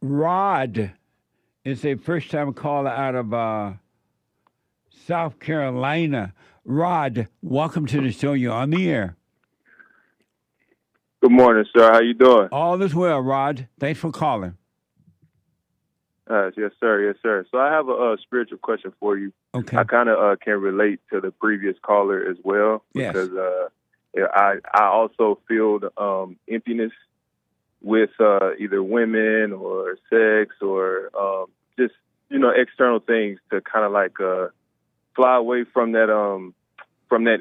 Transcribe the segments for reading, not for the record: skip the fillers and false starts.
Rod is a first time caller out of South Carolina. Rod, welcome to the show. You're on the air. Good morning, sir. How you doing? All is well, Rod. Thanks for calling. Yes, sir. Yes, sir. So I have a spiritual question for you. I Okay. kind of can relate to the previous caller as well Yes. because yeah, I also feel emptiness with either women or sex or just external things to kind of like fly away from that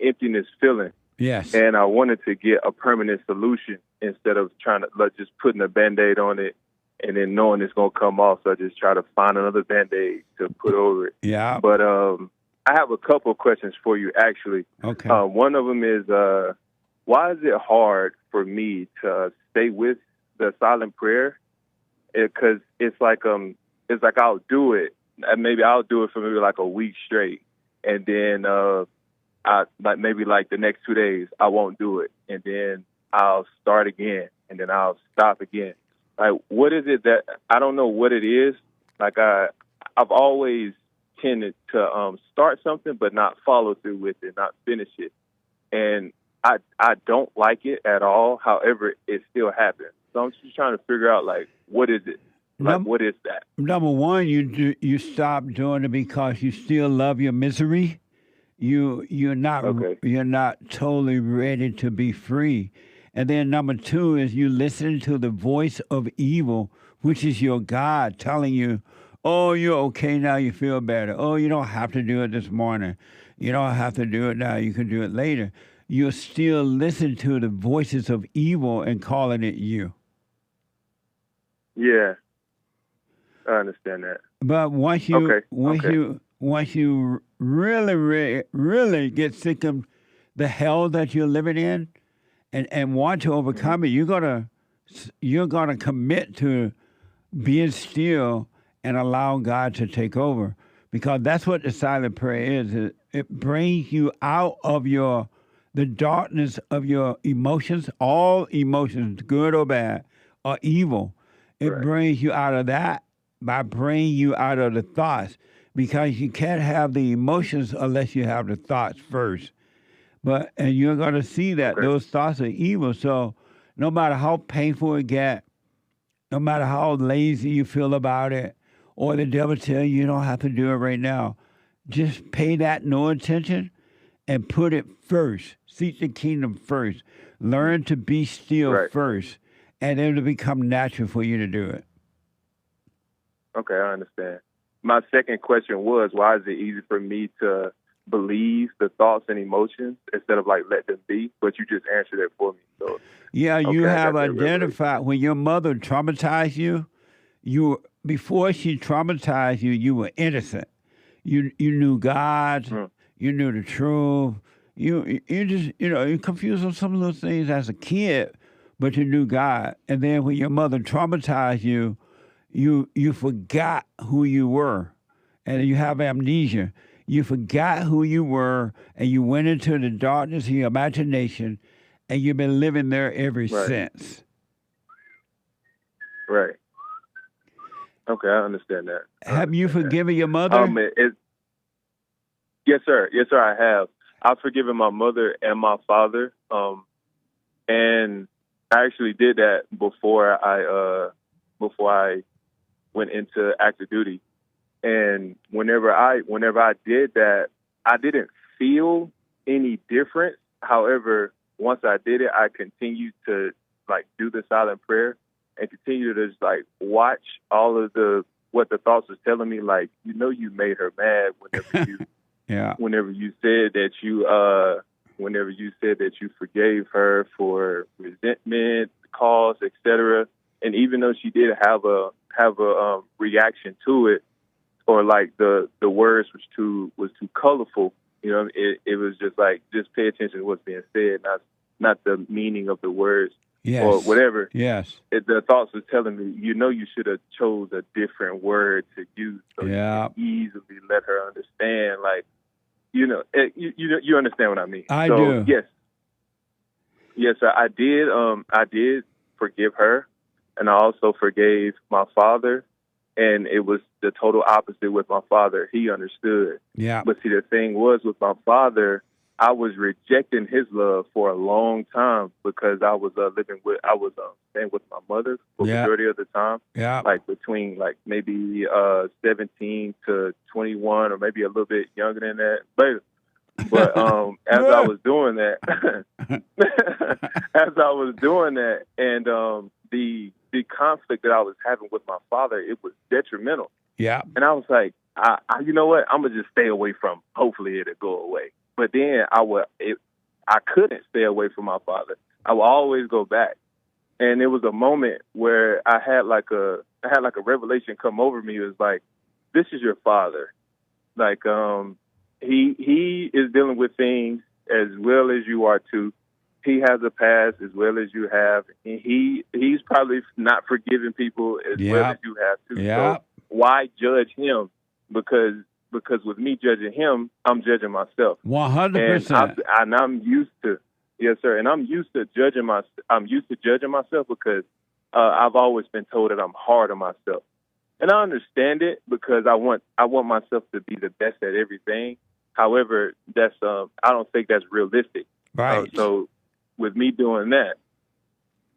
emptiness feeling. Yes. And I wanted to get a permanent solution instead of trying to like just putting a band-aid on it and then knowing it's gonna come off. So I just try to find another band-aid to put over it. Yeah. But I have a couple of questions for you actually. Okay. One of them is why is it hard for me to stay with the silent prayer? Because it's like I'll do it. And maybe I'll do it for maybe like a week straight, and then I like maybe like the next 2 days I won't do it, and then I'll start again, and then I'll stop again. Like, what is it that I don't know what it is? Like I've always tended to start something but not follow through with it, not finish it, and I don't like it at all. However, it still happens. So I'm just trying to figure out like what is it? Like Num- what is that? Number one, you stop doing it because you still love your misery. Okay, You're not totally ready to be free. And then number two is you listen to the voice of evil, which is your God telling you, "Oh, you're okay now. You feel better. Oh, you don't have to do it this morning. You don't have to do it now. You can do it later." You still listen to the voices of evil and calling it you. yeah, I understand that. But Okay, okay, once you really, really, really get sick of the hell that you're living in, and want to hmm overcome it, you're gonna commit to being still and allow God to take over, because that's what the silent prayer is. It brings you out of the darkness of your emotions, all emotions, good or bad, or evil. It right, brings you out of that by bringing you out of the thoughts, because you can't have the emotions unless you have the thoughts first. But and you're gonna see that okay, those thoughts are evil. So no matter how painful it gets, no matter how lazy you feel about it, or the devil tell you you don't have to do it right now, just pay that no attention and put it first. Seek the kingdom first. mhm, Learn to be still right. first, and it'll become natural for you to do it. Okay, I understand. My second question was, why is it easy for me to believe the thoughts and emotions instead of like let them be? But you just answered it for me. So, Yeah, you okay, I have got that revelation. identified when your mother traumatized you. You before she traumatized you, you were innocent. You knew God, Mm, you knew the truth. You just you confused on some of those things as a kid, but you knew God. And then when your mother traumatized you, you forgot who you were, and you have amnesia. You forgot who you were, and you went into the darkness of your imagination, and you've been living there ever right, since. right. Okay, I understand that. I Have you understand forgiven your that. mother? Yes, sir. Yes, sir. I have. I've forgiven my mother and my father. And I actually did that before I went into active duty. And whenever I did that, I didn't feel any difference. However, once I did it, I continued to like do the silent prayer and continue to just like watch all of the what the thoughts was telling me. Like, you made her mad Yeah. whenever you said that you forgave her for resentment, cause, etc. And even though she did have a reaction to it, or like the words was too colorful. It was just like just pay attention to what's being said, not the meaning of the words or Yes. whatever. Yes. The thoughts was telling me, you should have chose a different word to use so you can Yeah. easily let her understand. Like you understand what I mean. I So do. yes, sir, I did forgive her, and I also forgave my father. And it was the total opposite with my father. He understood. Yeah. But see, the thing was with my father, I was rejecting his love for a long time because I was staying with my mother for the Yeah. majority of the time, Yeah. like between like maybe 17 to 21 or maybe a little bit younger than that. But as I was doing that, and the conflict that I was having with my father, it was detrimental. Yeah. And I was like, you know what? I'm gonna just stay away from him. Hopefully, it'll go away. But then I couldn't stay away from my father. I would always go back. And there was a moment where I had like a revelation come over me. It was like, this is your father. Like, he is dealing with things as well as you are too. He has a past as well as you have. And he's probably not forgiving people as well as you have too. Yeah. So why judge him? Because with me judging him, I'm judging myself. 100%. And I'm used to, yes, sir. And I'm used to judging myself because I've always been told that I'm hard on myself, and I understand it because I want myself to be the best at everything. However, that's I don't think that's realistic. Right. So with me doing that,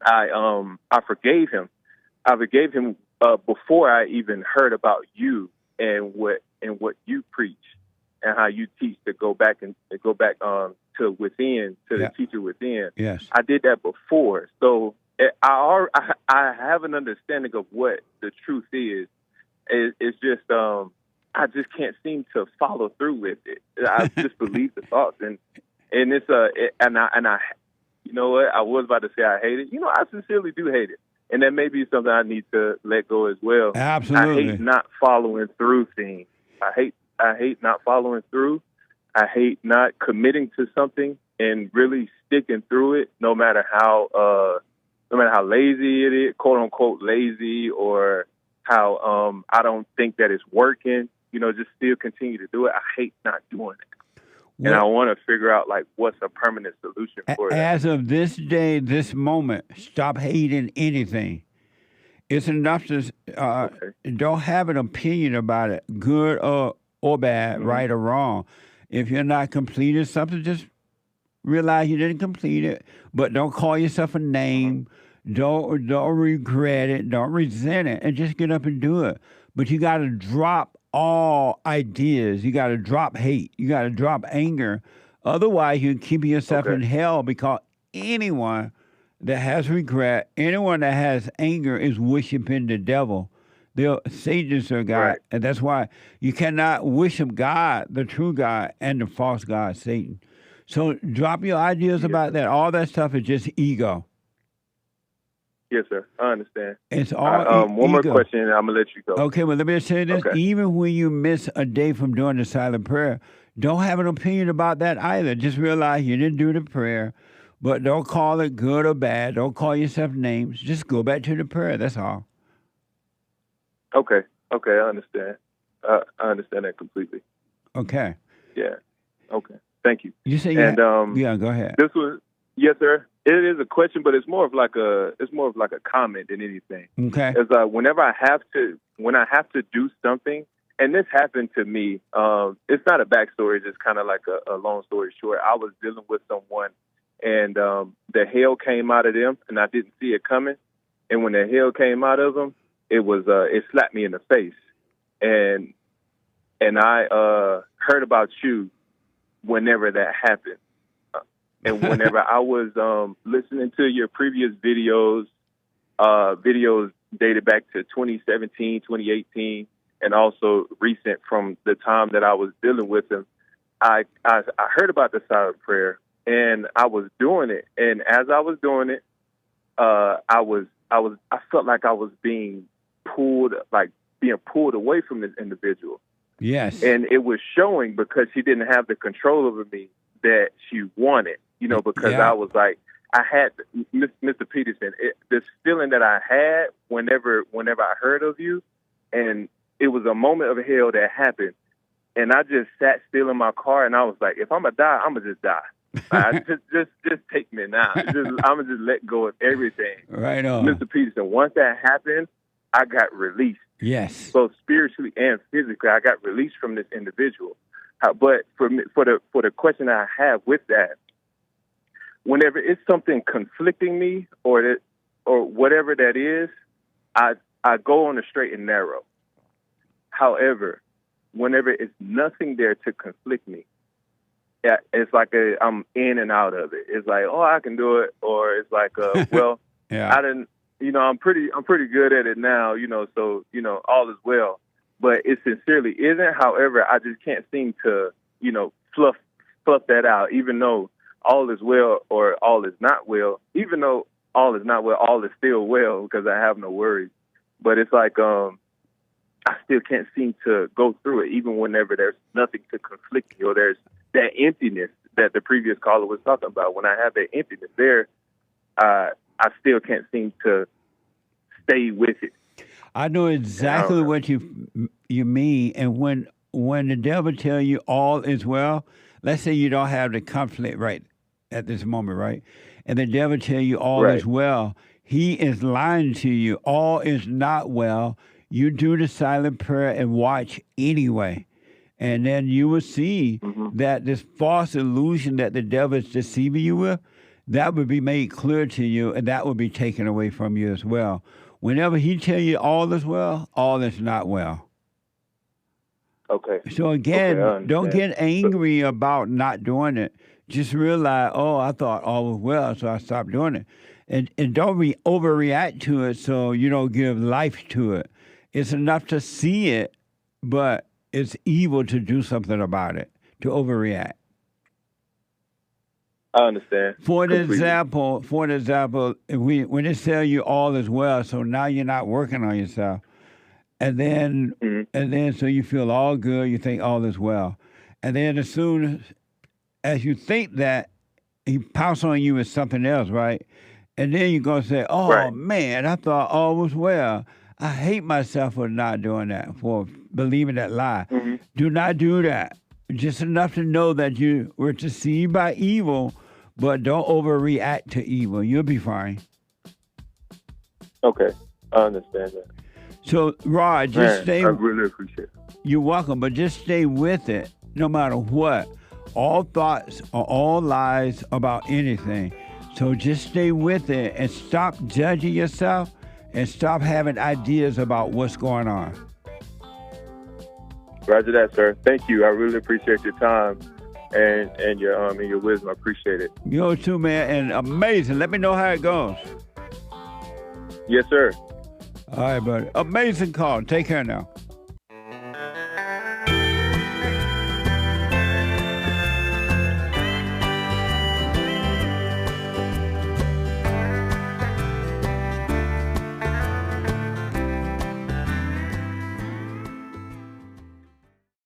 I forgave him. I forgave him before I even heard about you and what you preach and how you teach to go back to within, to the teacher within. Yes. I did that before, so I have an understanding of what the truth is. It's just I just can't seem to follow through with it. I just believe the thoughts, and it's and I you know what, I was about to say I hate it. You know, I sincerely do hate it. And that may be something I need to let go as well. Absolutely. I hate not following through things. I hate not following through. I hate not committing to something and really sticking through it, no matter how lazy it is, quote unquote lazy, or how I don't think that it's working. You know, just still continue to do it. I hate not doing it. And I want to figure out, like, what's a permanent solution for it. As of this day, this moment, stop hating anything. It's enough to don't have an opinion about it, good or bad, right or wrong. If you're not completed something, just realize you didn't complete it, but don't call yourself a name. Don't regret it. Don't resent it, and just get up and do it. But you got to drop all ideas. You got to drop hate. You got to drop anger. Otherwise, you're keeping yourself in hell, because anyone that has regret, anyone that has anger is worshiping the devil. Satan is their God. Right. And that's why you cannot worship God, the true God, and the false God, Satan. So drop your ideas about that. All that stuff is just ego. Yes, sir. I understand. It's all one more question, and I'm going to let you go. Okay, well, let me just say this. Okay. Even when you miss a day from doing the silent prayer, don't have an opinion about that either. Just realize you didn't do the prayer, but don't call it good or bad. Don't call yourself names. Just go back to the prayer. That's all. Okay, I understand. I understand that completely. Okay. Yeah. Okay. Thank you. You say and yeah. Go ahead. This was yes, sir. It is a question, but it's more of like a comment than anything. Okay. It's when I have to do something, and this happened to me. It's not a backstory. It's just kind of like a long story short. I was dealing with someone, and the hell came out of them, and I didn't see it coming. And when the hell came out of them, it slapped me in the face, and I heard about you whenever that happened. And whenever I was listening to your previous videos dated back to 2017, 2018, and also recent from the time that I was dealing with him, I heard about the silent prayer, and I was doing it. And as I was doing it, I felt like I was being pulled away from this individual. Yes. And it was showing because she didn't have the control over me that she wanted. You know, because I was like, I had Mr. Peterson, this feeling that I had whenever I heard of you, and it was a moment of hell that happened, and I just sat still in my car, and I was like, if I'm gonna die, I'm gonna just die. Just take me now. I'm gonna just let go of everything. Right on. Mr. Peterson, once that happened, I got released. Yes. Both spiritually and physically, I got released from this individual. But for the question I have with that, whenever it's something conflicting me or whatever that is, I go on the straight and narrow. However, whenever it's nothing there to conflict me, yeah, it's like I'm in and out of it. It's like, oh, I can do it, or it's like, well, yeah. I didn't, I'm pretty good at it now, so all is well. But it sincerely isn't. However, I just can't seem to, fluff that out, even though all is well or all is not well. Even though all is not well, all is still well because I have no worries. But it's like I still can't seem to go through it, even whenever there's nothing to conflict me or there's that emptiness that the previous caller was talking about. When I have that emptiness there, I still can't seem to stay with it. I know exactly what you mean. And when the devil tell you all is well, let's say you don't have the conflict right at this moment, right? And the devil tell you all is well, he is lying to you. All is not well. You do the silent prayer and watch anyway. And then you will see that this false illusion that the devil is deceiving you with, that would be made clear to you, and that will be taken away from you as well. Whenever he tell you all is well, all is not well. Okay. So again, don't get angry about not doing it. Just realize, oh, I thought all was well, so I stopped doing it. And don't overreact to it so you don't give life to it. It's enough to see it, but it's evil to do something about it, to overreact. I understand. For an example, when they tell you all is well, so now you're not working on yourself, and then so you feel all good, you think all is well, and then as soon as you think that, he pounce on you with something else, right? And then you're gonna say, "Oh man, I thought all was well. I hate myself for not doing that, for believing that lie." Do not do that. Just enough to know that you were deceived by evil, but don't overreact to evil. You'll be fine. Okay, I understand that. So, Rod, just stay. I really appreciate it. You're welcome, but just stay with it, no matter what. All thoughts are all lies about anything. So just stay with it and stop judging yourself and stop having ideas about what's going on. Roger that, sir. Thank you. I really appreciate your time and your wisdom. I appreciate it. You too, man, and amazing. Let me know how it goes. Yes, sir. All right, buddy. Amazing call. Take care now.